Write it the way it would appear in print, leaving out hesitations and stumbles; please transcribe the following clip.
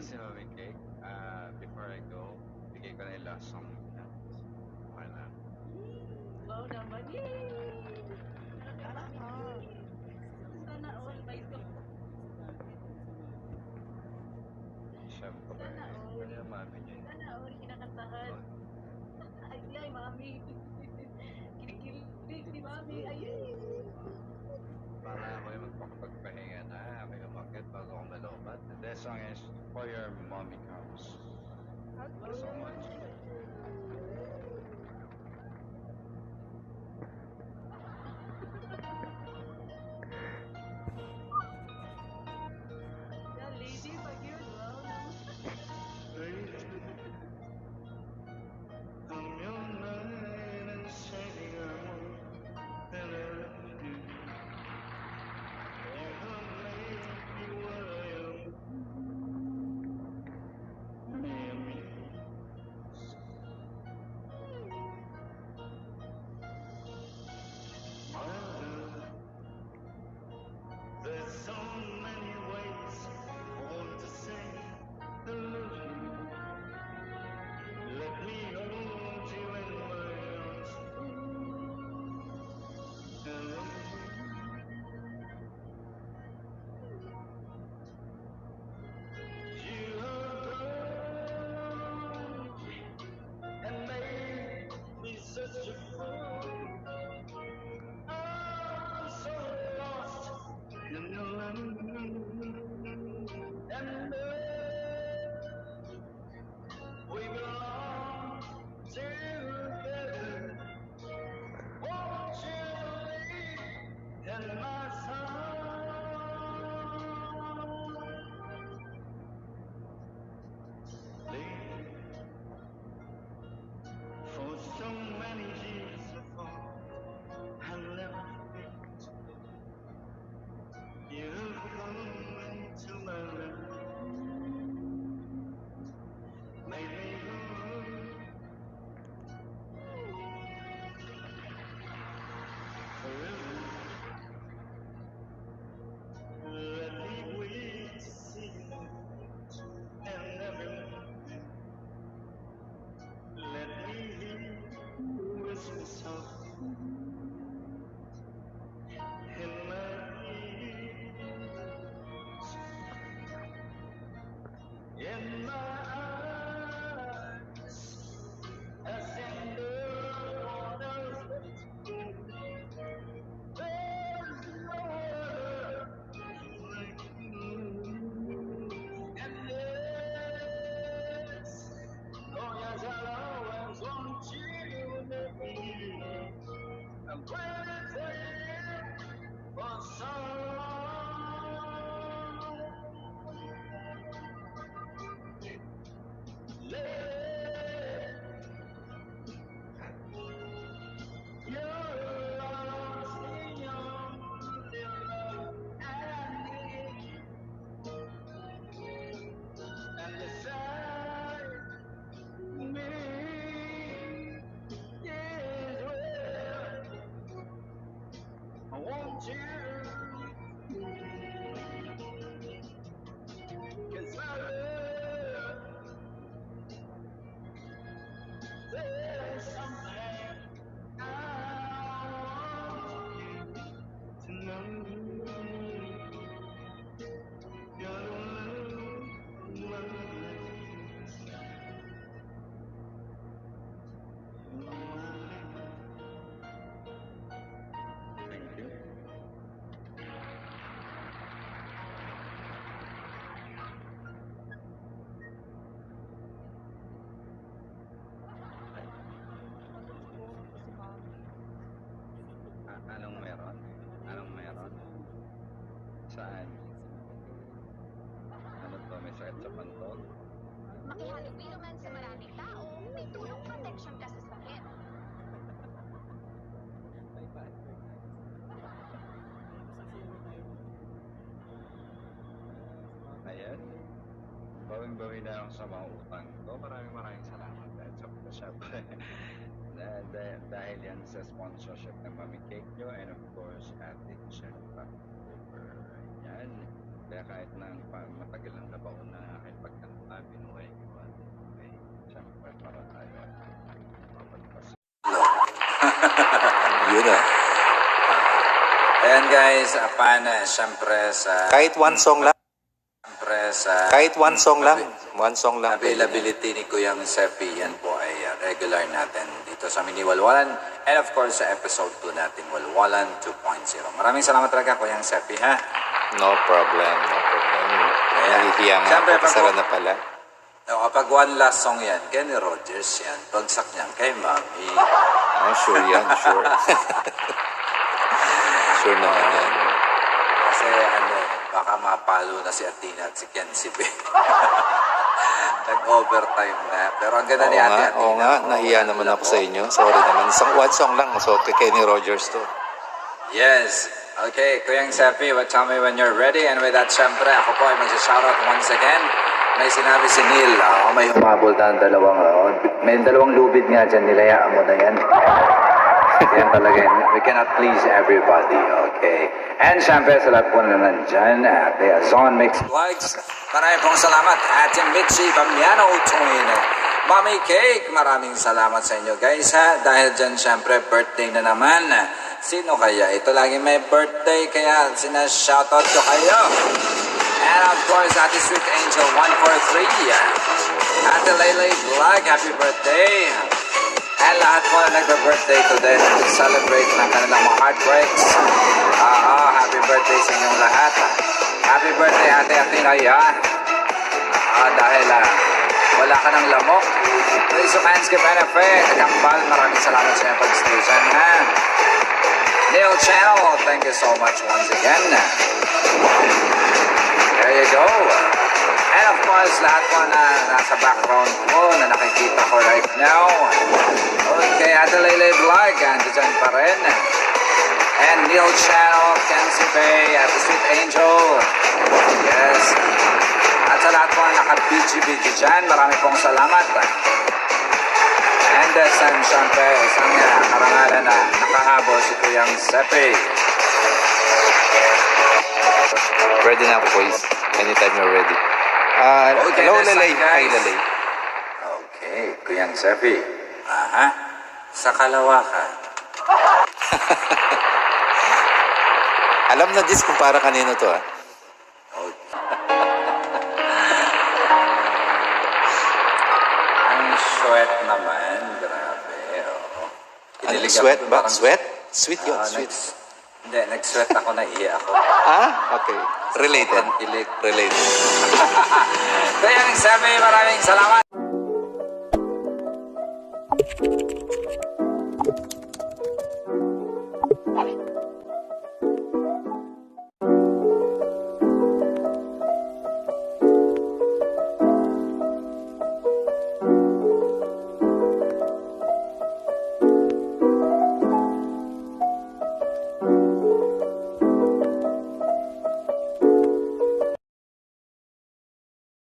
si Mami Cake. Before I go, bigay ko na yung last song niya. Okay lang. Wow naman. Yay! Sana all by God. Siyempre, Sana all. ano yung mami niya? Sana all kinakantahan. Ay, mami. Kinikilig si mami. Ayay! Para ako yung magpakapagpahinga na. May umakit bago akong nalobat. And this song is for your mommy comes. Thank you so much. The lady pag yun. Wow naman. I'm your night and shining armor, and I love you. You have made me what I am. Miami. My love, there's so many ways I want to say I love you. Let me hold you in my arms. I love you. You have grown and made me such a fool. I'm so lost in your land. And we belong together. Won't you leave in my song? Leave for so many years I thought I'd never forget. You've come into my life, made me whole. Forever, let me wait to see you, and every morning, let me hear you whisper softly in my ears, in my eyes, as in the waters that there's no other like you. And yes, oh yes, I'll always want you with me. I'm waiting for you for so long. Lady, you're lost in your love and me. And beside me is where I want you. 'Cause my love, there's something I want you to know. You're the love of my life. You're my life. Thank you. Anong meron? Anong meron? Saan? Ano to? May sakit sa pantog? Makihalubilo man sa maraming tao, may tulong protection ka sa sakit. Ayan. Bawing-bawi na ako sa mga utang ko. Maraming salamat. At syempre, dahil yan sa sponsorship ng Mami Cake nyo and of course, Ate Chen October. Ayan. Kaya kahit na matagal ang nabaon na aking pagkanta binuhay ko at okay, siyempre para tayo mapagpas. Yun ah. Ayan guys, apan siyempre sa Kahit one song lang. siyempre sa Kahit one song lang. One song lang. availability ni Kuyang Sepi, yan po ay regular natin dito sa Mini Walwalan and of course sa episode 2 natin Walwalan 2.0. Maraming salamat talaga Kuyang Sepi ha. No problem. No problem. Nahihiya nga Siyempre, ako. Kasara na pala. No, kapag one last song yan, Kenny Rogers yan, bagsak niyan kay Mami. Oh, sure yan. Sure. Sure naman yan. Kasi baka mapalo na si Athena at si Kenzie B. Nag-overtime na. Pero ang ganda ni Ate Athena. Oo nga. Nahiya naman ako sa inyo. Sorry naman. One song lang. So, kay Kenny Rogers to. Yes. Okay, Kuyang Sepi, tell me when you're ready. And with that, syempre, ako po ay mag-shoutout once again. May sinabi si Neil, may humabol na ang may dalawang lubid nga dyan, nilayaan mo na yan. Yan talaga yun. We cannot please everybody, okay? And syempre, sa lahat po na nandyan, Ate Azon Mix Vlogs, maraming pong salamat. Ate Mitzi Bamiano Tungin. Mami Cake, maraming salamat sa inyo guys ha. Dahil dyan syempre, birthday na naman. Sino kaya? Ito lagi may birthday, kaya sinashoutout ko kayo. And of course, Ate Sweet Angel 143. Ate Laylay Vlog, happy birthday. And lahat po na nagpa-birthday today, nag-celebrate ng kanilang mga heartbreaks. Happy birthday sa inyong lahat. Happy birthday, Ate Athena, yan. Dahil wala ka ng lamok. Please, fans ka NFA, Kagambal, maraming salamat sa inyong pag-station, ha? Neil Channel, thank you so much once again. There you go. And of course, lahat po na nasa background ko na nakikita ko right now. Okay, Ate Lele Vlog, andyan pa rin. And Neil Channel, Kenzie Bay, Ate Sweet Angel. Yes. At sa lahat po na naka-BG dyan, marami pong salamat. And siyempre, isang karangalan na nakahabol si Kuyang Sepi. Ready na ako, boys. Anytime you're ready. Okay, hello, that's Lalay. fine, guys. Hi, Lalay. Okay, Kuyang Sepi. Aha. Sa Kalawakan. Alam na this kung para kanino to, ah. Ang sweat naman, grabe. Oh. Ano, Kinilig sweat ako ba? parang- Sweat? Sweet yun, sweet. Hindi, nag-sweat ako, naiiyak ako. Okay. Related. Sobrang kilig. Related. Kaya nagsabi, maraming salamat.